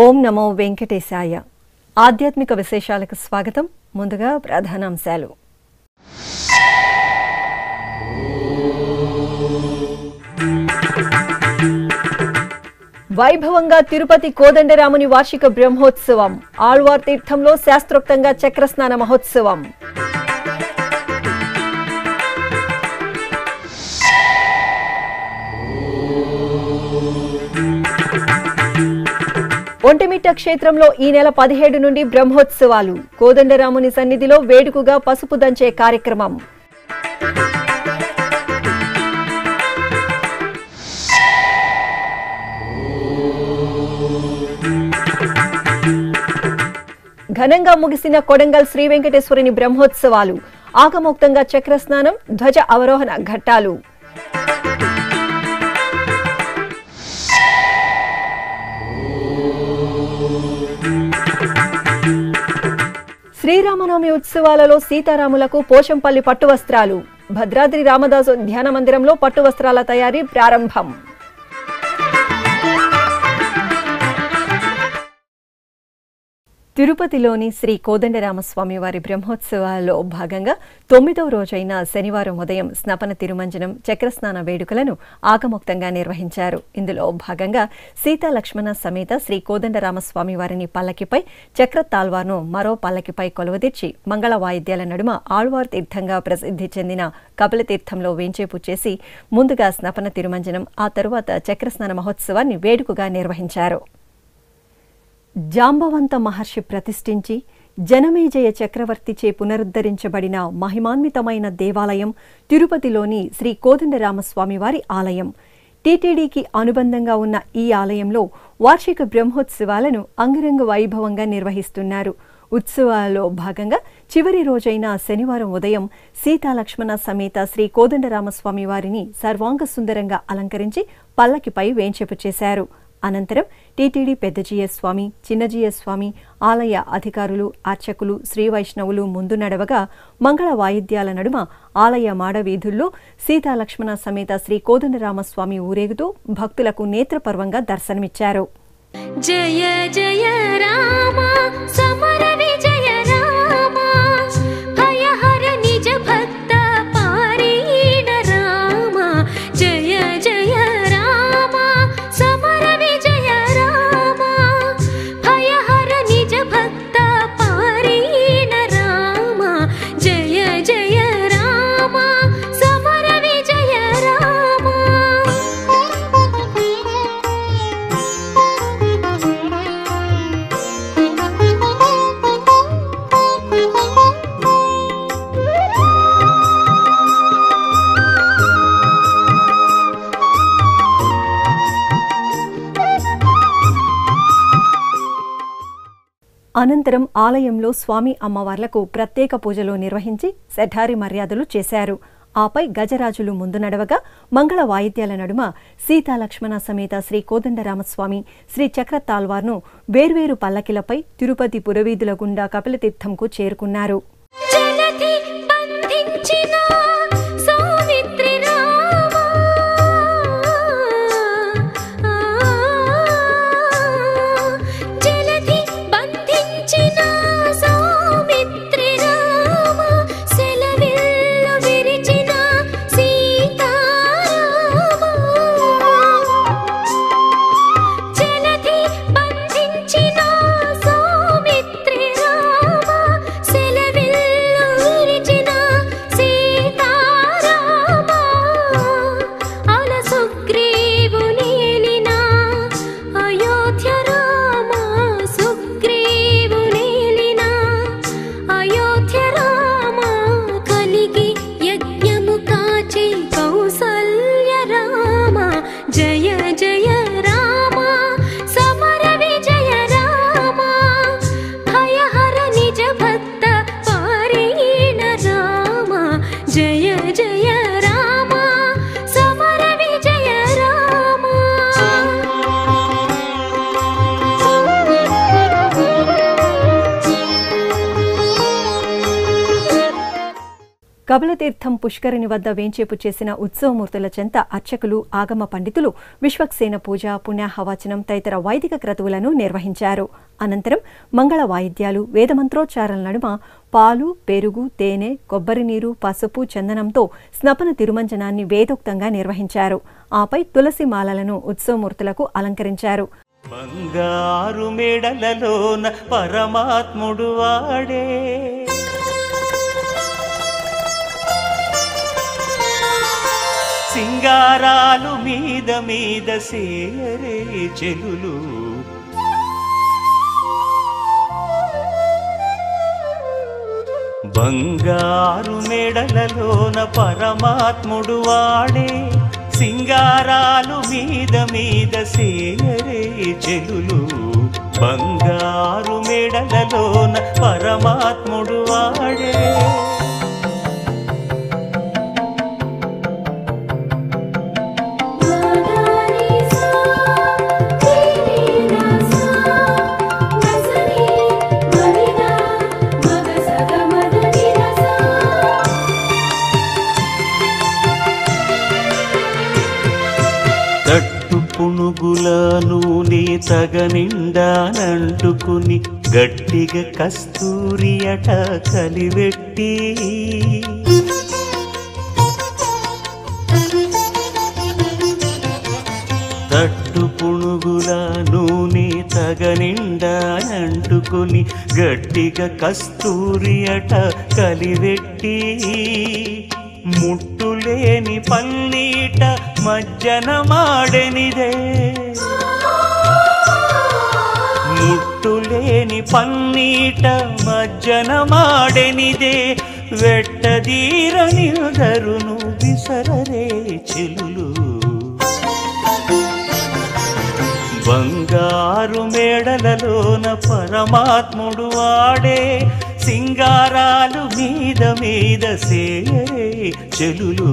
ఓం నమో వెంకటేశాయ. ఆధ్యాత్మిక విశేషాలకు స్వాగతం. ముందుగా ప్రధానాంశాలు. వైభవంగా తిరుపతి కోదండరాముని వార్షిక బ్రహ్మోత్సవం. ఆళ్వార్ తీర్థంలో శాస్త్రోక్తంగా చక్రస్నాన మహోత్సవం. ఒంటిమిట్ట క్షేత్రంలో ఈ నెల 17 నుండి బ్రహ్మోత్సవాలు. కోదండరాముని సన్నిధిలో వేడుకగా పసుపు దంచే కార్యక్రమం. ఘనంగా ముగిసిన కొడంగల్ శ్రీ వెంకటేశ్వరుని బ్రహ్మోత్సవాలు. ఆగమోక్తంగా చక్రస్నానం, ధ్వజ అవరోహణ ఘట్టాలు. శ్రీరామనవమి ఉత్సవాలలో సీతారాములకు పోచంపల్లి పట్టు వస్త్రాలు. భద్రాద్రి రామదాసు ధ్యాన మందిరంలో పట్టు వస్త్రాల తయారీ ప్రారంభం. తిరుపతిలోని శ్రీ కోదండరామస్వామి వారి బ్రహ్మోత్సవాల్లో భాగంగా 9వ రోజైన శనివారం ఉదయం స్నపన తిరుమంజనం, చక్రస్నాన వేడుకలను ఆగమోక్తంగా నిర్వహించారు. ఇందులో భాగంగా సీతా లక్ష్మణ సమేత శ్రీ కోదండరామస్వామి వారిని పల్లకిపై, చక్రతాల్వార్ను మరో పల్లకిపై కొలువదీర్చి మంగళ వాయిద్యాల నడుమ ఆళ్వార్ తీర్థంగా ప్రసిద్ధి చెందిన కపిలతీర్థంలో వేంచేపు చేసి ముందుగా స్నపన తిరుమంజనం, ఆ తరువాత చక్రస్నాన మహోత్సవాన్ని వేడుకగా నిర్వహించారు. జాంబవంత మహర్షి ప్రతిష్ఠించి జనమేజయ చక్రవర్తిచే పునరుద్ధరించబడిన మహిమాన్వితమైన దేవాలయం తిరుపతిలోని శ్రీ కోదండరామస్వామి వారి ఆలయం. టీటీడీకి అనుబంధంగా ఉన్న ఈ ఆలయంలో వార్షిక బ్రహ్మోత్సవాలను అంగరంగ వైభవంగా నిర్వహిస్తున్నారు. ఉత్సవాలలో భాగంగా చివరి రోజైన శనివారం ఉదయం సీతాలక్ష్మణ సమేత శ్రీ కోదండరామస్వామి వారిని సర్వాంగ సుందరంగా అలంకరించి పల్లకిపై వేంచేపు చేశారు. అనంతరం టీటీడీ పెద్దజీఎస్ స్వామి, చిన్నజీఎస్ స్వామి, ఆలయ అధికారులు, అర్చకులు, శ్రీ వైష్ణవులు ముందు నడవగా మంగళ వాయిద్యాల నడుమ ఆలయ మాడవీధుల్లో సీతాలక్ష్మణ సమేత శ్రీ కోదండరామస్వామి ఊరేగుతూ భక్తులకు నేత్రపర్వంగా దర్శనమిచ్చారు. జయ జయ రామ సమర విజయ రామ భయహర నిజ భక్త పారీణ రామ. జయ జయ రామ సమర విజయ రామ భయహర నిజ భక్త పారీణ రామ. జయ జయ రామ సమర విజయ రామ. అనంతరం ఆలయంలో స్వామి అమ్మవార్లకు ప్రత్యేక పూజలు నిర్వహించి శఠారి మర్యాదలు చేశారు. ఆపై గజరాజులు ముందు నడవగా మంగళ వాయిద్యాల నడుమ సీతాలక్ష్మణ సమేత శ్రీ కోదండరామస్వామి, శ్రీ చక్రతాల్వార్ను వేర్వేరు పల్లకిలపై తిరుపతి పురవీధుల గుండా కపిలతీర్థంకు చేరుకున్నారు. సెలవిల్లు విరిచిన కపిలతీర్థం పుష్కరిణి వద్ద వేంచేపు చేసిన ఉత్సవమూర్తుల చెంత అర్చకులు, ఆగమ పండితులు విశ్వక్సేన పూజ, పుణ్యాహవచనం తదితర వైదిక క్రతువులను నిర్వహించారు. అనంతరం మంగళ వాయిద్యాలు, వేదమంత్రోచ్చారణల నడుమ పాలు, పెరుగు, తేనె, కొబ్బరి నీరు, పసుపు, చందనంతో స్నపన తిరుమంజనాన్ని వేదోక్తంగా నిర్వహించారు. ఆపై తులసి మాలలను ఉత్సవమూర్తులకు అలంకరించారు. బంగారు మేడలలోన పరమాత్ముడు వాడే, సింగారాలు మీద మీద సేయరే చెలులు, బంగారు మేడలలోన పరమాత్ముడు వాడే, సింగారాలు మీద మీద సేయరే చెలులు, బంగారు మేడలలోన పరమాత్ముడు వాడే. పునుగుల నూనె తగనిండానంటుకుని గట్టిగా కస్తూరి అట కలివెట్టి, తట్టు పునుగుల నూనె తగనిండానంటుకుని గట్టిగా కస్తూరి అట కలివెట్టి, ముట్టులేని పల్లీట మజ్జన మాడెనిదే, ముట్టులేని పల్లీట మజ్జన మాడెనిదే, వెట్టదీర నిలుదరును విసరరే చెలులు, బంగారు మేడలలోన పరమాత్ముడు వాడే, సింగారాలు మీద మీద సేయరే చెలులు,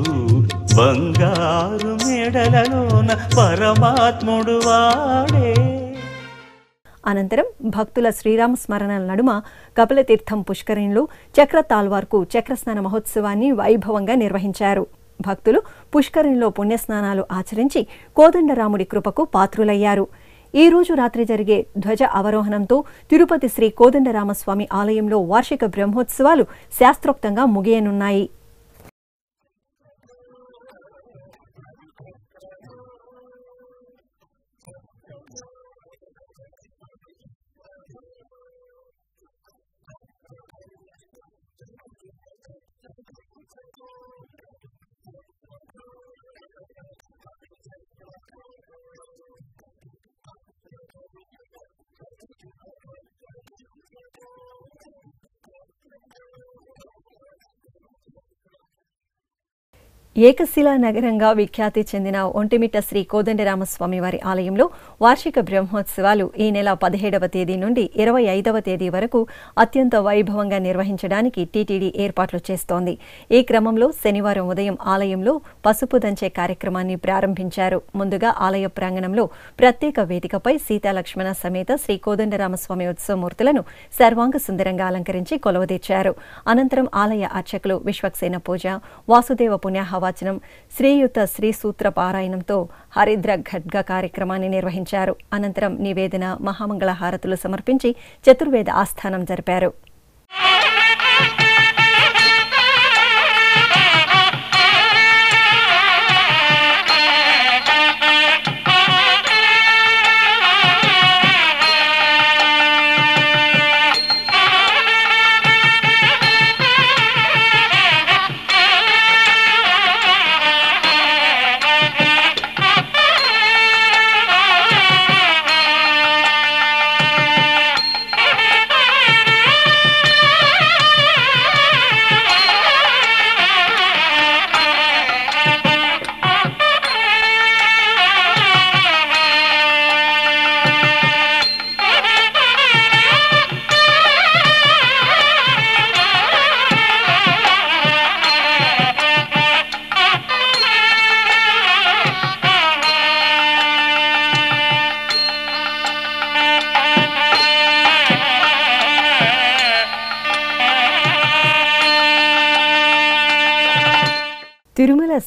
బంగారు మేడలలోన పరమాత్ముడు వాడే. అనంతరం భక్తుల శ్రీరామ స్మరణల నడుమ కపిలతీర్థం పుష్కరిణిలో చక్ర తాల్వార్కు చక్రస్నాన మహోత్సవాన్ని వైభవంగా నిర్వహించారు. భక్తులు పుష్కరిణిలో పుణ్యస్నానాలు ఆచరించి కోదండరాముడి కృపకు పాత్రులయ్యారు. ఈ రోజు రాత్రి జరిగే ధ్వజ అవరోహణంతో తిరుపతి శ్రీ కోదండరామస్వామి ఆలయంలో వార్షిక బ్రహ్మోత్సవాలు శాస్త్రోక్తంగా ముగియనున్నాయి. ఏకశిలా నగరంగా విఖ్యాతి చెందిన ఒంటిమిట్ట శ్రీ కోదండరామస్వామి వారి ఆలయంలో వార్షిక బ్రహ్మోత్సవాలు ఈ నెల 17వ తేదీ నుండి 25వ తేదీ వరకు అత్యంత వైభవంగా నిర్వహించడానికి టీటీడీ ఏర్పాట్లు చేస్తోంది. ఈ క్రమంలో శనివారం ఉదయం ఆలయంలో పసుపు దంచే కార్యక్రమాన్ని ప్రారంభించారు. ముందుగా ఆలయ ప్రాంగణంలో ప్రత్యేక వేదికపై సీతాలక్ష్మణ సమేత శ్రీ కోదండరామస్వామి ఉత్సవమూర్తులను సర్వాంగ సుందరంగా అలంకరించి కొలువుదీర్చారు. అనంతరం ఆలయ అర్చకులు విశ్వక్సేన పూజ, వాసుదేవ పుణ్యాహవచనం, శ్రీయుత శ్రీసూత్ర పారాయణంతో హరిద్ర ఖడ్గ కార్యక్రమాన్ని నిర్వహించారు. అనంతరం నివేదన, మహామంగళ హారతులు సమర్పించి చతుర్వేద ఆస్థానం జరిపారు.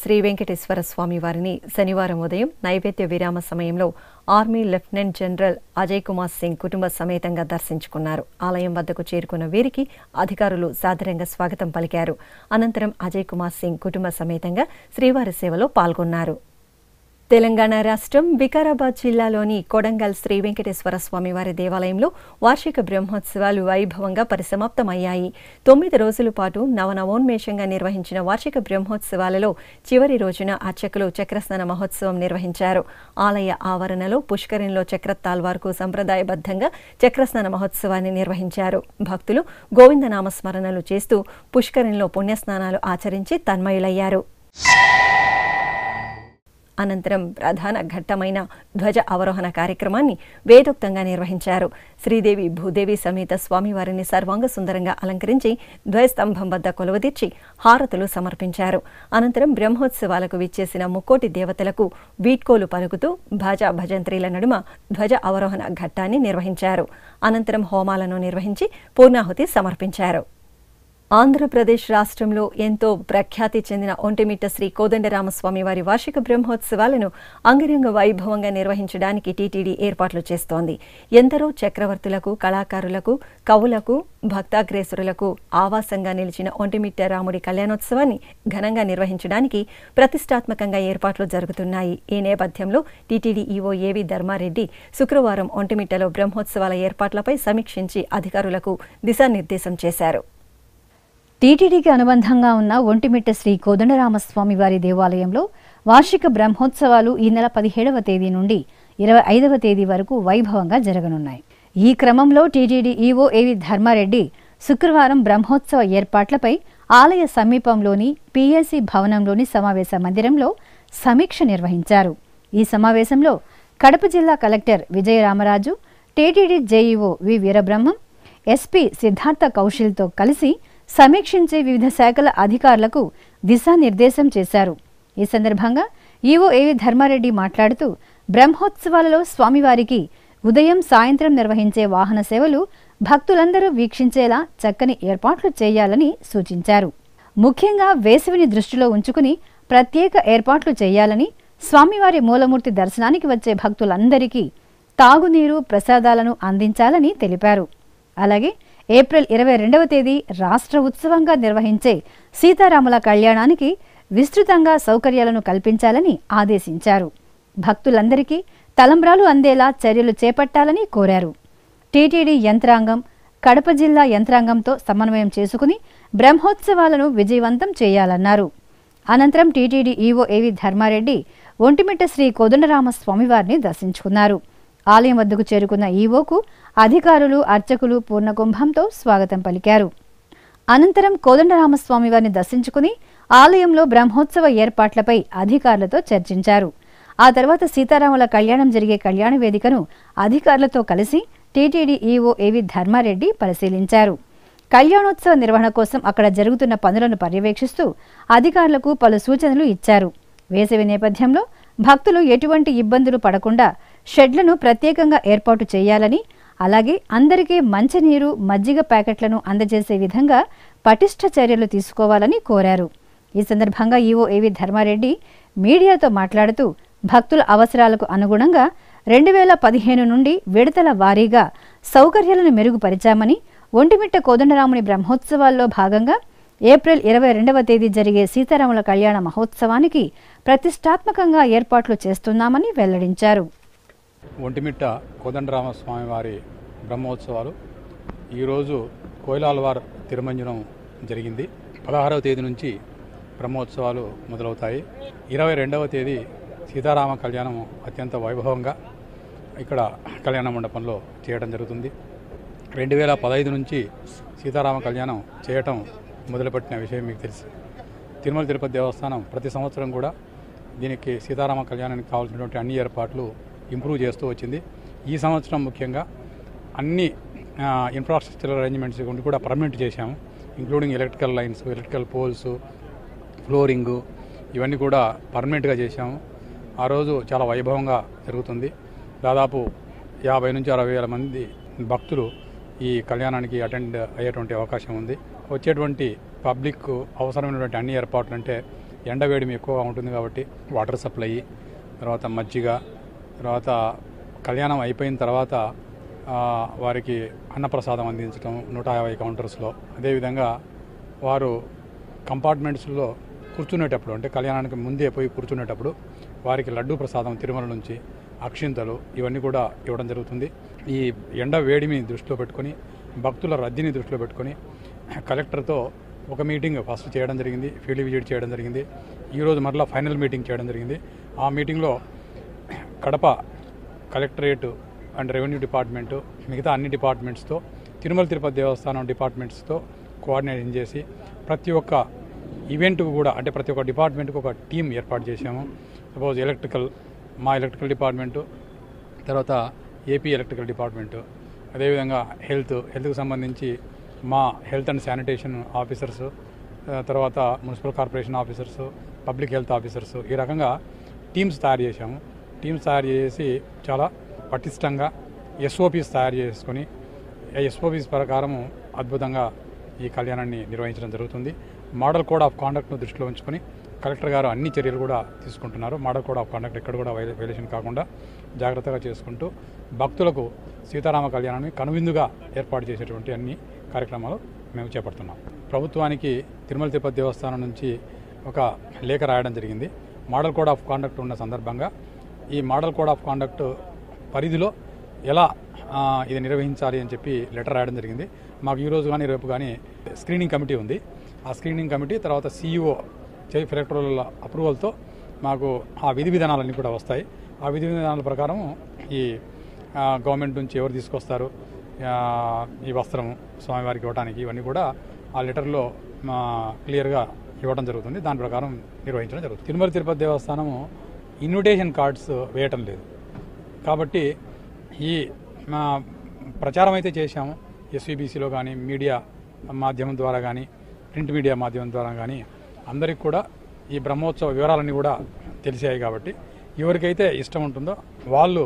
శ్రీ వెంకటేశ్వర స్వామి వారిని శనివారం ఉదయం నైవేద్య విరామ సమయంలో army lieutenant general Ajay Kumar Singh కుటుంబ సమేతంగా దర్శించుకున్నారు. ఆలయం వద్దకు చేరుకున్న వీరికి అధికారులు సాదరంగా స్వాగతం పలికారు. అనంతరం అజయ్ కుమార్ సింగ్ కుటుంబ సమేతంగా శ్రీవారి సేవలో పాల్గొన్నారు. తెలంగాణ రాష్ట్రం వికారాబాద్ జిల్లాలోని కొడంగల్ శ్రీ వెంకటేశ్వర స్వామివారి దేవాలయంలో వార్షిక బ్రహ్మోత్సవాలు వైభవంగా పరిసమాప్తమయ్యాయి. 9 రోజుల పాటు నవనవోన్మేషంగా నిర్వహించిన వార్షిక బ్రహ్మోత్సవాలలో చివరి రోజున అర్చకులు చక్రస్నాన మహోత్సవం నిర్వహించారు. ఆలయ ఆవరణలో పుష్కరిణిలో చక్రతాల్వార్కు సంప్రదాయబద్ధంగా చక్రస్నాన మహోత్సవాన్ని నిర్వహించారు. భక్తులు గోవిందనామస్మరణలు చేస్తూ పుష్కరిణిలో పుణ్యస్నానాలు ఆచరించి తన్మయులయ్యారు. అనంతరం ప్రధాన ఘట్టమైన ధ్వజ అవరోహణ కార్యక్రమాన్ని వేదోక్తంగా నిర్వహించారు. శ్రీదేవి భూదేవి సమేత స్వామివారిని సర్వాంగ సుందరంగా అలంకరించి ధ్వజస్తంభం వద్ద కొలువదీర్చి హారతులు సమర్పించారు. అనంతరం బ్రహ్మోత్సవాలకు విచ్చేసిన ముక్కోటి దేవతలకు వీడ్కోలు పలుకుతూ భాజా భజంత్రీల నడుమ ధ్వజ అవరోహణ ఘట్టాన్ని నిర్వహించారు. అనంతరం హోమాలను నిర్వహించి పూర్ణాహుతి సమర్పించారు. ఆంధ్రప్రదేశ్ రాష్ట్రంలో ఎంతో ప్రఖ్యాతి చెందిన ఒంటిమిట్ట శ్రీ కోదండరామస్వామి వారి వార్షిక బ్రహ్మోత్సవాలను అంగరంగ వైభవంగా నిర్వహించడానికి టీటీడీ ఏర్పాట్లు చేస్తోంది. ఎందరో చక్రవర్తులకు, కళాకారులకు, కవులకు, భక్తాగ్రేసురులకు ఆవాసంగా నిలిచిన ఒంటిమిట్ట రాముడి కళ్యాణోత్సవాన్ని ఘనంగా నిర్వహించడానికి ప్రతిష్టాత్మకంగా ఏర్పాట్లు జరుగుతున్నాయి. ఈ నేపథ్యంలో టీటీడీ ఈవో ఏవి ధర్మారెడ్డి శుక్రవారం ఒంటిమిట్టలో బ్రహ్మోత్సవాల ఏర్పాట్లపై సమీక్షించి అధికారులకు దిశానిర్దేశం చేశారు. టీటీడీకి అనుబంధంగా ఉన్న ఒంటిమిట్ట శ్రీ కోదండరామస్వామి వారి దేవాలయంలో వార్షిక బ్రహ్మోత్సవాలు ఈ నెల 17వ తేదీ నుండి 25వ తేదీ వరకు వైభవంగా జరగనున్నాయి. ఈ క్రమంలో టీటీడీ ఈవో ఏవి ధర్మారెడ్డి శుక్రవారం బ్రహ్మోత్సవ ఏర్పాట్లపై ఆలయ సమీపంలోని పీఎస్సీ భవనంలోని సమావేశ మందిరంలో సమీక్ష నిర్వహించారు. ఈ సమావేశంలో కడప జిల్లా collector Vijayaramaraju, TTD JEO V Veerabrahmam, SP Siddharth కౌశల్తో కలిసి సమీక్షించే వివిధ శాఖల అధికారులకు దిశానిర్దేశం చేశారు. ఈ సందర్భంగా ఈవో ఏవి ధర్మారెడ్డి మాట్లాడుతూ బ్రహ్మోత్సవాలలో స్వామివారికి ఉదయం, సాయంత్రం నిర్వహించే వాహన సేవలు భక్తులందరూ వీక్షించేలా చక్కని ఏర్పాట్లు చేయాలని సూచించారు. ముఖ్యంగా వేసవిని దృష్టిలో ఉంచుకుని ప్రత్యేక ఏర్పాట్లు చేయాలని, స్వామివారి మూలమూర్తి దర్శనానికి వచ్చే భక్తులందరికీ తాగునీరు, ప్రసాదాలను అందించాలని తెలిపారు. అలాగే ఏప్రిల్ 22వ తేదీ రాష్ట్ర ఉత్సవంగా నిర్వహించే సీతారాముల కళ్యాణానికి విస్తృతంగా సౌకర్యాలను కల్పించాలని ఆదేశించారు. భక్తులందరికీ తలంబ్రాలు అందేలా చర్యలు చేపట్టాలని కోరారు. టీటీడీ యంత్రాంగం, కడప జిల్లా యంత్రాంగంతో సమన్వయం చేసుకుని బ్రహ్మోత్సవాలను విజయవంతం చేయాలన్నారు. అనంతరం టీటీడీ ఈవో ఏవి ధర్మారెడ్డి ఒంటిమిట్ట శ్రీ కోదండరామస్వామివారిని దర్శించుకున్నారు. ఆలయం వద్దకు చేరుకున్న ఈవోకు అధికారులు, అర్చకులు పూర్ణకుంభంతో స్వాగతం పలికారు. అనంతరం కోదండరామస్వామి వారిని దర్శించుకుని ఆలయంలో బ్రహ్మోత్సవ ఏర్పాట్లపై అధికారులతో చర్చించారు. ఆ తర్వాత సీతారాముల కళ్యాణం జరిగే కళ్యాణ వేదికను అధికారులతో కలిసి టీటీడీ ఈవో ఏవి ధర్మారెడ్డి పరిశీలించారు. కళ్యాణోత్సవ నిర్వహణ కోసం అక్కడ జరుగుతున్న పనులను పర్యవేక్షిస్తూ అధికారులకు పలు సూచనలు ఇచ్చారు. వేసవి నేపథ్యంలో భక్తులు ఎటువంటి ఇబ్బందులు పడకుండా షెడ్లను ప్రత్యేకంగా ఏర్పాటు చేయాలని, అలాగే అందరికీ మంచినీరు, మజ్జిగ ప్యాకెట్లను అందజేసే విధంగా పటిష్ట చర్యలు తీసుకోవాలని కోరారు. ఈ సందర్భంగా ఈవో ఏవి ధర్మారెడ్డి మీడియాతో మాట్లాడుతూ భక్తుల అవసరాలకు అనుగుణంగా 2015 నుండి విడతల వారీగా సౌకర్యాలను మెరుగుపరిచామని, ఒంటిమిట్ట కోదండరాముని బ్రహ్మోత్సవాల్లో భాగంగా ఏప్రిల్ 22వ తేదీ జరిగే సీతారాముల కళ్యాణ మహోత్సవానికి ప్రతిష్టాత్మకంగా ఏర్పాట్లు చేస్తున్నామని వెల్లడించారు. ఒంటిమిట్ట కోదండరామస్వామి వారి బ్రహ్మోత్సవాలు ఈరోజు కోయిలాల్వార్ తిరుమంజనం జరిగింది. 16వ తేదీ నుంచి బ్రహ్మోత్సవాలు మొదలవుతాయి. 22వ తేదీ సీతారామ కళ్యాణం అత్యంత వైభవంగా ఇక్కడ కళ్యాణ మండపంలో చేయడం జరుగుతుంది. 2015 నుంచి సీతారామ కళ్యాణం చేయటం మొదలుపెట్టిన విషయం మీకు తెలుసు. తిరుమల తిరుపతి దేవస్థానం ప్రతి సంవత్సరం కూడా దీనికి సీతారామ కళ్యాణానికి కావాల్సినటువంటి అన్ని ఏర్పాట్లు ఇంప్రూవ్ చేస్తూ వచ్చింది. ఈ సంవత్సరం ముఖ్యంగా అన్ని ఇన్ఫ్రాస్ట్రక్చరల్ అరేంజ్మెంట్స్ కూడా పర్మనెంట్ చేశాము. Including electrical lines, electrical poles, flooring ఇవన్నీ కూడా పర్మనెంట్గా చేశాము. ఆ రోజు చాలా వైభవంగా జరుగుతుంది. దాదాపు 50 నుంచి 60 వేల మంది భక్తులు ఈ కళ్యాణానికి అటెండ్ అయ్యేటువంటి అవకాశం ఉంది. వచ్చేటువంటి పబ్లిక్ అవసరమైనటువంటి అన్ని ఏర్పాట్లు అంటే ఎండవేడిమి ఎక్కువగా ఉంటుంది కాబట్టి వాటర్ సప్లై, తర్వాత మజ్జిగ, తర్వాత కళ్యాణం అయిపోయిన తర్వాత వారికి అన్నప్రసాదం అందించడం 150 కౌంటర్స్లో. అదేవిధంగా వారు కంపార్ట్మెంట్స్లో కూర్చునేటప్పుడు, అంటే కళ్యాణానికి ముందే పోయి కూర్చునేటప్పుడు వారికి లడ్డూ ప్రసాదం తిరుమల నుంచి, అక్షింతలు ఇవన్నీ కూడా ఇవ్వడం జరుగుతుంది. ఈ ఎండ వేడిని దృష్టిలో పెట్టుకొని, భక్తుల రద్దీని దృష్టిలో పెట్టుకొని కలెక్టర్తో ఒక మీటింగ్ ఫస్ట్ చేయడం జరిగింది, ఫీల్డ్ విజిట్ చేయడం జరిగింది. ఈరోజు మరలా ఫైనల్ మీటింగ్ చేయడం జరిగింది. ఆ మీటింగ్లో Kadapa collectorate and revenue department, మిగతా అన్ని డిపార్ట్మెంట్స్తో, తిరుమల తిరుపతి దేవస్థానం డిపార్ట్మెంట్స్తో కోఆర్డినేషన్ చేసి ప్రతి ఒక్క ఈవెంట్కు కూడా, అంటే ప్రతి ఒక్క డిపార్ట్మెంట్కి ఒక టీం ఏర్పాటు చేశాము. సపోజ్ మా ఎలక్ట్రికల్ డిపార్ట్మెంటు, తర్వాత ఏపీ ఎలక్ట్రికల్ డిపార్ట్మెంటు, అదేవిధంగా హెల్త్కి సంబంధించి మా హెల్త్ అండ్ శానిటేషన్ ఆఫీసర్సు, తర్వాత municipal corporation officers, public health officers, ఈ రకంగా టీమ్స్ తయారు చేశాము. టీమ్స్ తయారు చేసి చాలా పటిష్టంగా ఎస్ఓపీస్ తయారు చేసుకొని ఎస్ఓపీస్ ప్రకారము అద్భుతంగా ఈ కళ్యాణాన్ని నిర్వహించడం జరుగుతుంది. మోడల్ కోడ్ ఆఫ్ కాండక్ట్ను దృష్టిలో ఉంచుకొని కలెక్టర్ గారు అన్ని చర్యలు కూడా తీసుకుంటున్నారు. మోడల్ కోడ్ ఆఫ్ కాండక్ట్ ఎక్కడ కూడా వైలేషన్ కాకుండా జాగ్రత్తగా చేసుకుంటూ భక్తులకు సీతారామ కళ్యాణాన్ని కనువిందుగా ఏర్పాటు చేసేటువంటి అన్ని కార్యక్రమాలు మేము చేపడుతున్నాం. ప్రభుత్వానికి తిరుమల తిరుపతి దేవస్థానం నుంచి ఒక లేఖ రాయడం జరిగింది. మోడల్ కోడ్ ఆఫ్ కాండక్ట్ ఉన్న సందర్భంగా ఈ మోడల్ కోడ్ ఆఫ్ కాండక్ట్ పరిధిలో ఎలా ఇది నిర్వహించాలి అని చెప్పి లెటర్ రాయడం జరిగింది. మాకు ఈరోజు కానీ రేపు కానీ స్క్రీనింగ్ కమిటీ ఉంది. ఆ స్క్రీనింగ్ కమిటీ తర్వాత CEO చీఫ్ ఎలక్టరల్ అప్రూవల్తో మాకు ఆ విధి విధానాలన్నీ కూడా వస్తాయి. ఆ విధి విధానాల ప్రకారం ఈ గవర్నమెంట్ నుంచి ఎవరు తీసుకొస్తారు ఈ వస్త్రము స్వామివారికి ఇవ్వడానికి, ఇవన్నీ కూడా ఆ లెటర్లో క్లియర్గా ఇవ్వడం జరుగుతుంది. దాని ప్రకారం నిర్వహించడం జరుగుతుంది. తిరుమల తిరుపతి దేవస్థానము ఇన్విటేషన్ కార్డ్స్ వేయటం లేదు కాబట్టి ఈ ప్రచారం అయితే చేశాము. SVBCలో కానీ, మీడియా మాధ్యమం ద్వారా కానీ, ప్రింట్ మీడియా మాధ్యమం ద్వారా కానీ అందరికి కూడా ఈ బ్రహ్మోత్సవ వివరాలన్నీ కూడా తెలిసాయి కాబట్టి ఎవరికైతే ఇష్టం ఉంటుందో వాళ్ళు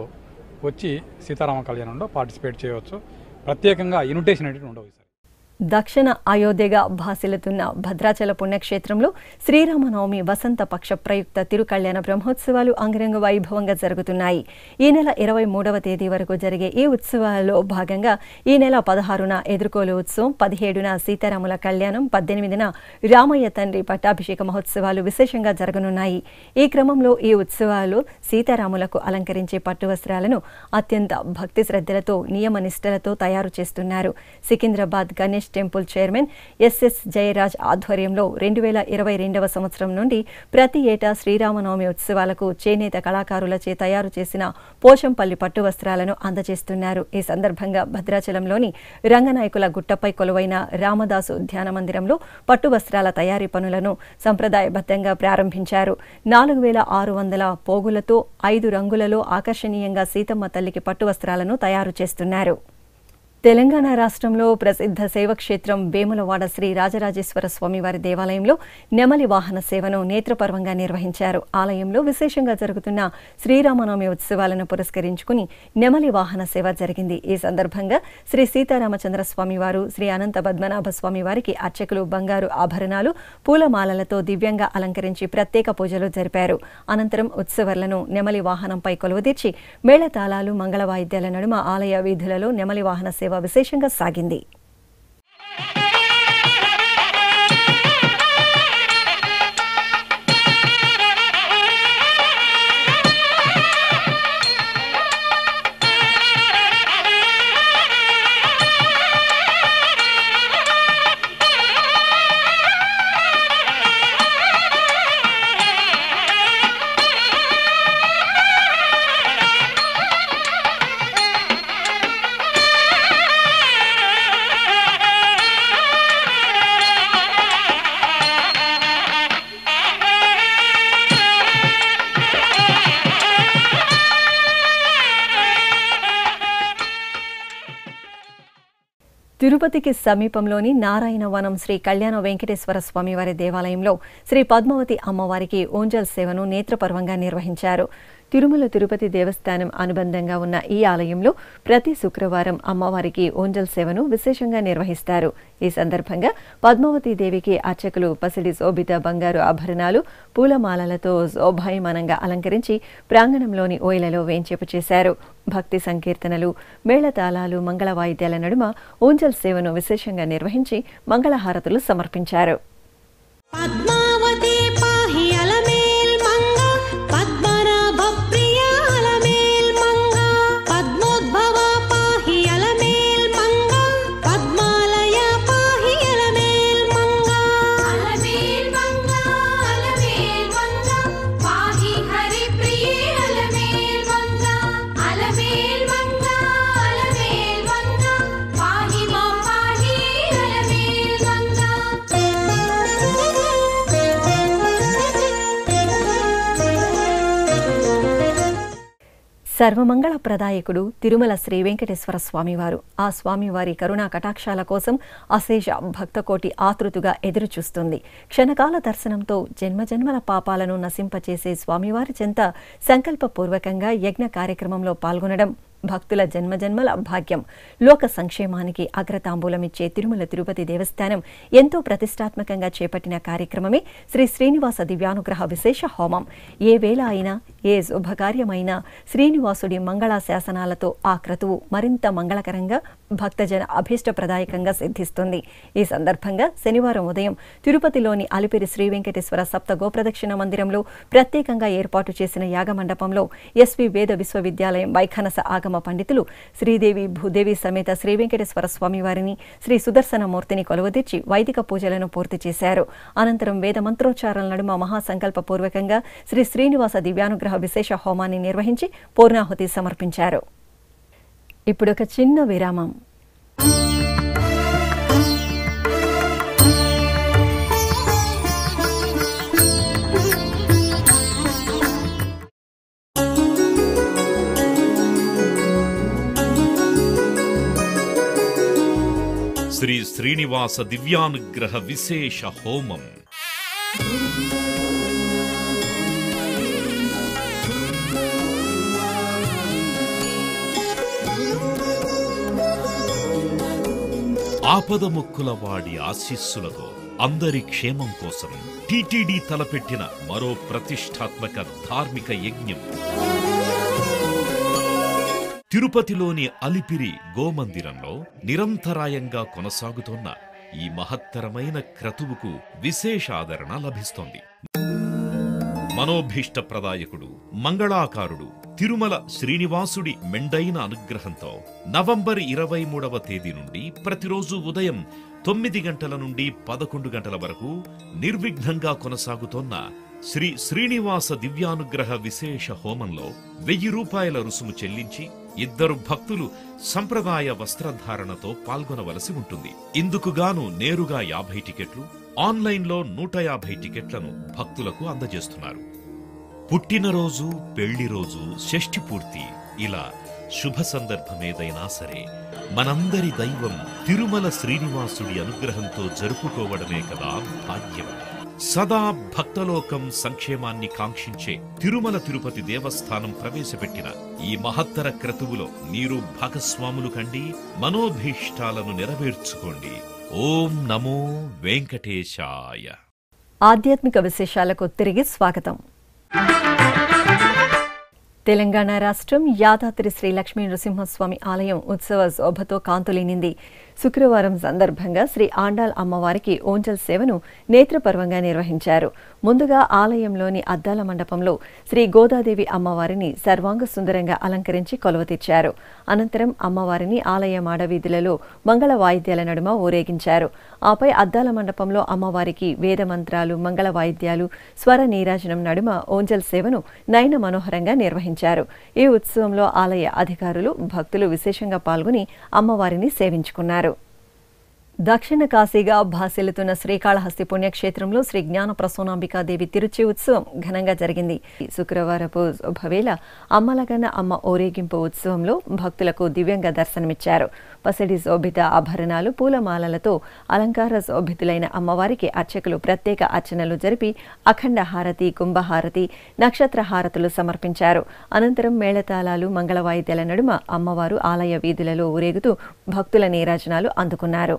వచ్చి సీతారామ కళ్యాణంలో పార్టిసిపేట్ చేయవచ్చు. ప్రత్యేకంగా ఇన్విటేషన్ అనేది ఉండవు. దక్షిణ అయోధ్యగా భాసిల్లుతున్న భద్రాచల పుణ్యక్షేత్రంలో శ్రీరామనవమి వసంత పక్ష ప్రయుక్త తిరుకళ్యాణ బ్రహ్మోత్సవాలు అంగరంగ వైభవంగా జరుగుతున్నాయి. ఈ నెల 23వ తేదీ వరకు జరిగే ఈ ఉత్సవాలలో భాగంగా ఈ నెల 16న ఎదుర్కోలు ఉత్సవం, 17న సీతారాముల కళ్యాణం, 18న రామయ్య తండ్రి పట్టాభిషేక మహోత్సవాలు విశేషంగా జరగనున్నాయి. ఈ క్రమంలో ఈ ఉత్సవాలు సీతారాములకు అలంకరించే పట్టు వస్త్రాలను అత్యంత భక్తి శ్రద్ధలతో, నియమనిష్టలతో తయారు చేస్తున్నారు. Secunderabad Ganesh temple chairman SS Jayaraj ఆధ్వర్యంలో 2022వ సంవత్సరం నుండి ప్రతి ఏటా శ్రీరామనవమి ఉత్సవాలకు చేనేత కళాకారులచే తయారు చేసిన పోచంపల్లి పట్టు వస్త్రాలను అందజేస్తున్నారు. ఈ సందర్భంగా భద్రాచలంలోని రంగనాయకుల గుట్టపై కొలువైన రామదాసు ఉద్యాన మందిరంలో పట్టు వస్త్రాల తయారీ పనులను సంప్రదాయబద్ధంగా ప్రారంభించారు. 4600 పోగులతో 5 రంగులలో ఆకర్షణీయంగా సీతమ్మ తల్లికి పట్టు వస్త్రాలను తయారు చేస్తున్నారు. తెలంగాణ రాష్ట్రంలో ప్రసిద్ధ శైవక్షేత్రం వేములవాడ శ్రీ రాజరాజేశ్వర స్వామివారి దేవాలయంలో నెమలి వాహన సేవను నేత్రపర్వంగా నిర్వహించారు. ఆలయంలో విశేషంగా జరుగుతున్న శ్రీరామనవమి ఉత్సవాలను పురస్కరించుకుని నెమలి వాహన సేవ జరిగింది. ఈ సందర్భంగా శ్రీ సీతారామచంద్ర స్వామివారు, శ్రీ అనంత పద్మనాభ స్వామివారికి అర్చకులు బంగారు ఆభరణాలు, పూలమాలలతో దివ్యంగా అలంకరించి ప్రత్యేక పూజలు జరిపారు. అనంతరం ఉత్సవాలను నెమలి వాహనంపై కొలువుదీర్చి మేళతాళాలు, మంగళ వాయిద్యాల నడుమ ఆలయ వీధులలో నెమలి వాహన సేవ విశేషంగా సాగింది. తిరుపతికి సమీపంలోని నారాయణవనం శ్రీ కళ్యాణ వెంకటేశ్వర స్వామివారి దేవాలయంలో శ్రీ పద్మావతి అమ్మవారికి ఓంజల్ సేవను నేత్రపర్వంగా నిర్వహించారు. తిరుమల తిరుపతి దేవస్థానం అనుబంధంగా ఉన్న ఈ ఆలయంలో ప్రతి శుక్రవారం అమ్మవారికి ఓంజల్ సేవను విశేషంగా నిర్వహిస్తారు. ఈ సందర్భంగా పద్మావతి దేవికి అర్చకులు పసిడి శోభిత బంగారు ఆభరణాలు, పూలమాలలతో శోభాయమానంగా అలంకరించి ప్రాంగణంలోని ఓయిలలో వేంచేపు చేశారు. భక్తి సంకీర్తనలు, మేళతాళాలు, మంగళ వాయిద్యాల నడుమ ఓంజల్ సేవను విశేషంగా నిర్వహించి మంగళహారతులు సమర్పించారు. పద్మావతి పాహి అలమేల్ మంగ, పద్మనాభ ప్రియ అలమేల్ మంగ, పద్మోద్భవ పాహి అలమేల్ మంగ, పద్మాలయ పాహి అలమేల్ మంగ, అలమేల్ మంగ అలమేల్ మంగ, పాహి హరి ప్రియ అలమేల్ మంగ, అలమేల్ మంగ అలమేల్ మంగ, పాహి మా పాహి అలమేల్ మంగ. సర్వమంగళ ప్రదాయకుడు తిరుమల శ్రీ వెంకటేశ్వర స్వామివారు. ఆ స్వామివారి కరుణా కటాక్షాల కోసం అశేష భక్తకోటి ఆతృతగా ఎదురుచూస్తుంది. క్షణకాల దర్శనంతో జన్మజన్మల పాపాలను నశింపచేసే స్వామివారి చెంత సంకల్పపూర్వకంగా యజ్ఞ కార్యక్రమంలో పాల్గొనడం భక్తుల జన్మజన్మల భాగ్యం. లోక సంక్షేమానికి అగ్రతాంబూలమిచ్చే తిరుమల తిరుపతి దేవస్థానం ఎంతో ప్రతిష్టాత్మకంగా చేపట్టిన కార్యక్రమమే శ్రీ శ్రీనివాస దివ్యానుగ్రహ విశేష హోమం. ఏ వేళ అయినా, ఏ శుభకార్యమైనా శ్రీనివాసుడి మంగళా శాసనాలతో ఆ క్రతువు మరింత మంగళకరంగా, భక్తజన అభీష్టప్రదాయకంగా సిద్ధిస్తుంది. ఈ సందర్భంగా శనివారం ఉదయం తిరుపతిలోని అలిపిరి శ్రీ వెంకటేశ్వర సప్త గోప్రదక్షిణ మందిరంలో ప్రత్యేకంగా ఏర్పాటు చేసిన యాగమండపంలో ఎస్వి వేద విశ్వవిద్యాలయం వైఖానస ఆగమ పండితులు శ్రీదేవి భూదేవి సమేత శ్రీ వెంకటేశ్వర స్వామివారిని, శ్రీ సుదర్శనమూర్తిని కొలువుదీర్చి వైదిక పూజలను పూర్తి చేశారు. అనంతరం వేద మంత్రోచ్చారణల నడుమ మహాసంకల్పపూర్వకంగా శ్రీ శ్రీనివాస దివ్యానుగ్రహ విశేష హోమాన్ని నిర్వహించి పూర్ణాహుతి సమర్పించారు. ఇప్పుడొక చిన్న విరామం. శ్రీ శ్రీనివాస దివ్యానుగ్రహ విశేష హోమం. ఆపదముక్కుల వాడి ఆశీస్సులతో అందరి క్షేమం కోసం టీటీడీ తలపెట్టిన మరో ప్రతిష్టాత్మక ధార్మిక యజ్ఞం. తిరుపతిలోని అలిపిరి గోమందిరంలో నిరంతరాయంగా కొనసాగుతోన్న ఈ మహత్తరమైన క్రతువుకు విశేషాదరణ లభిస్తోంది. మనోభీష్ట ప్రదాయకుడు, మంగళాకారుడు తిరుమల శ్రీనివాసుడి మెండైన అనుగ్రహంతో నవంబర్ 23వ తేదీ నుండి ప్రతిరోజు ఉదయం 9 గంటల నుండి 11 గంటల వరకు నిర్విఘ్నంగా కొనసాగుతోన్న శ్రీ శ్రీనివాస దివ్యానుగ్రహ విశేష హోమంలో 1000 రూపాయల రుసుము చెల్లించి 2 భక్తులు సంప్రదాయ వస్త్రధారణతో పాల్గొనవలసి ఉంటుంది. ఇందుకుగాను నేరుగా 50 టికెట్లు, ఆన్లైన్లో 150 టికెట్లను భక్తులకు అందజేస్తున్నారు. పుట్టినరోజు, పెళ్లిరోజు, షష్ఠి పూర్తి ఇలా శుభ సందర్భమేదైనా సరే మనందరి దైవం తిరుమల శ్రీనివాసుడి అనుగ్రహంతో జరుపుకోవడమే కదా భాగ్యం. సదా భక్తలోకం సంక్షేమాన్ని కాంక్షించే తిరుమల తిరుపతి దేవస్థానం ప్రవేశపెట్టిన ఈ మహత్తర క్రతువులో మీరు భాగస్వాములు కండి, మనోభీష్టాలను నెరవేర్చుకోండి. ఓం నమో వెంకటేశాయ. ఆధ్యాత్మిక విశేషాలకు తిరిగి స్వాగతం. తెలంగాణ రాష్ట్రం యాదాద్రి శ్రీ లక్ష్మీ నృసింహస్వామి ఆలయం ఉత్సవ శోభతో కాంతులీనింది. శుక్రవారం సందర్భంగా శ్రీ ఆండాల్ అమ్మవారికి ఓంజల్ సేవను నేత్రపర్వంగా నిర్వహించారు. ముందుగా ఆలయంలోని అద్దాల మండపంలో శ్రీ గోదాదేవి అమ్మవారిని సర్వాంగ సుందరంగా అలంకరించి కొలువుతీర్చారు. అనంతరం అమ్మవారిని ఆలయ మాడవీధులలో మంగళ వాయిద్యాల నడుమ ఊరేగించారు. ఆపై అద్దాల మండపంలో అమ్మవారికి వేద మంత్రాలు, మంగళ వాయిద్యాలు, స్వర నీరాజనం నడుమ ఓంజల్ సేవను నయన మనోహరంగా నిర్వహించారు. ఈ ఉత్సవంలో ఆలయ అధికారులు, భక్తులు విశేషంగా పాల్గొని అమ్మవారిని సేవించుకున్నారు. దక్షిణ కాశీగా భాసిల్లుతున్న శ్రీకాళహస్తి పుణ్యక్షేత్రంలో శ్రీ జ్ఞాన ప్రసూనాంబికాదేవి తిరుచి ఉత్సవం ఘనంగా జరిగింది. శుక్రవారపు శుభవేళ అమ్మలగన్న అమ్మ ఊరేగింపు ఉత్సవంలో భక్తులకు దివ్యంగా దర్శనమిచ్చారు. పసిడి శోభిత ఆభరణాలు, పూలమాలలతో అలంకార శోభితులైన అమ్మవారికి అర్చకులు ప్రత్యేక అర్చనలు జరిపి అఖండ హారతి, కుంభహారతి, నక్షత్ర హారతులు సమర్పించారు. అనంతరం మేళతాళాలు, మంగళవాయిద్యాల నడుమ అమ్మవారు ఆలయ వీధులలో ఊరేగుతూ భక్తుల నీరాజనాలు అందుకున్నారు.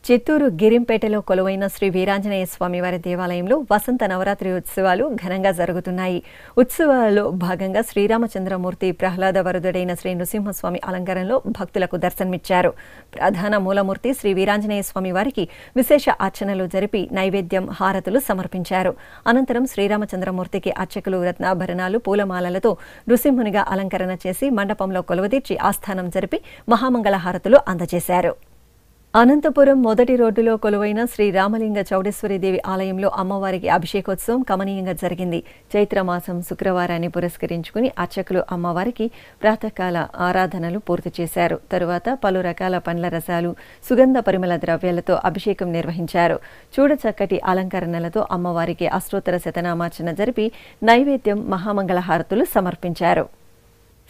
చిత్తూరు గిరింపేటలో కొలువైన శ్రీ వీరాంజనేయ స్వామివారి దేవాలయంలో వసంత నవరాత్రి ఉత్సవాలు ఘనంగా జరుగుతున్నాయి. ఉత్సవాల్లో భాగంగా శ్రీరామచంద్రమూర్తి ప్రహ్లాద వరుదుడైన శ్రీ నృసింహస్వామి అలంకారంలో భక్తులకు దర్శనమిచ్చారు. ప్రధాన మూలమూర్తి శ్రీ వీరాంజనేయ స్వామి వారికి విశేష అర్చనలు జరిపి నైవేద్యం, హారతులు సమర్పించారు. అనంతరం శ్రీరామచంద్రమూర్తికి అర్చకులు రత్నాభరణాలు, పూలమాలలతో నృసింహునిగా అలంకరణ చేసి మండపంలో కొలువుదీర్చి ఆస్థానం జరిపి మహామంగళ హారతులు అందజేశారు. అనంతపురం మొదటి రోడ్డులో కొలువైన శ్రీ రామలింగ చౌడేశ్వరీదేవి ఆలయంలో అమ్మవారికి అభిషేకోత్సవం కమనీయంగా జరిగింది. చైత్రమాసం శుక్రవారాన్ని పురస్కరించుకుని అర్చకులు అమ్మవారికి ప్రాతకాల ఆరాధనలు పూర్తి చేశారు. తరువాత పలు రకాల పండ్ల రసాలు, సుగంధ పరిమళ ద్రవ్యాలతో అభిషేకం నిర్వహించారు. చూడచక్కటి అలంకరణలతో అమ్మవారికి అష్టోత్తర శతనామార్చన జరిపి నైవేద్యం, మహామంగళ హారతులు సమర్పించారు.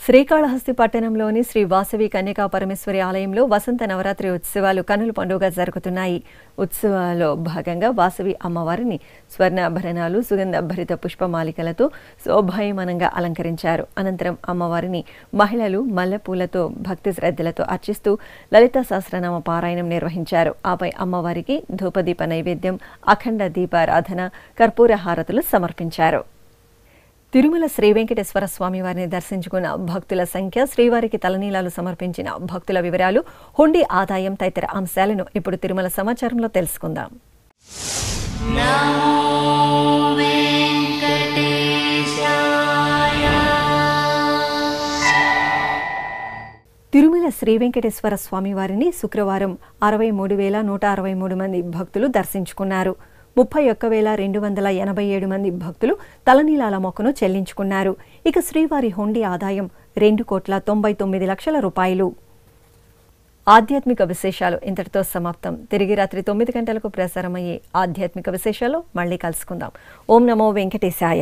శ్రీకాళహస్తి పట్టణంలోని శ్రీ వాసవి కన్యకా పరమేశ్వరి ఆలయంలో వసంత నవరాత్రి ఉత్సవాలు కనుల పండుగ జరుగుతున్నాయి. ఉత్సవాల్లో భాగంగా వాసవి అమ్మవారిని స్వర్ణాభరణాలు, సుగంధభరిత పుష్పమాలికలతో శోభాయమానంగా అలంకరించారు. అనంతరం అమ్మవారిని మహిళలు మల్లెపూలతో భక్తి శ్రద్ధలతో అర్చిస్తూ లలితా సహస్రనామ పారాయణం నిర్వహించారు. ఆపై అమ్మవారికి ధూపదీప నైవేద్యం, అఖండ దీపారాధన, కర్పూర హారతులు సమర్పించారు. తిరుమల శ్రీ వెంకటేశ్వర స్వామి వారిని దర్శించుకున్న భక్తుల సంఖ్య, శ్రీవారికి తలనీలాలు సమర్పించిన భక్తుల వివరాలు, హుండీ ఆదాయం తదితర అంశాలను ఇప్పుడు తిరుమల సమాచారంలో తెలుసుకుందాం. తిరుమల శ్రీ వెంకటేశ్వర స్వామి వారిని శుక్రవారం 63,163 మంది భక్తులు దర్శించుకున్నారు. 31,287 మంది భక్తులు తలనీలాల మొక్కును చెల్లించుకున్నారు. ఇక శ్రీవారి హుండీ ఆదాయం 2,99,00,000 రూపాయలు. ఆధ్యాత్మిక విశేషాలు ఇంతటితో సమాప్తం. తిరిగి రాత్రి 9 గంటలకు ప్రసారమయ్యే ఆధ్యాత్మిక విశేషాలు మళ్ళీ కలుసుకుందాం. ఓం నమో వెంకటేశాయ.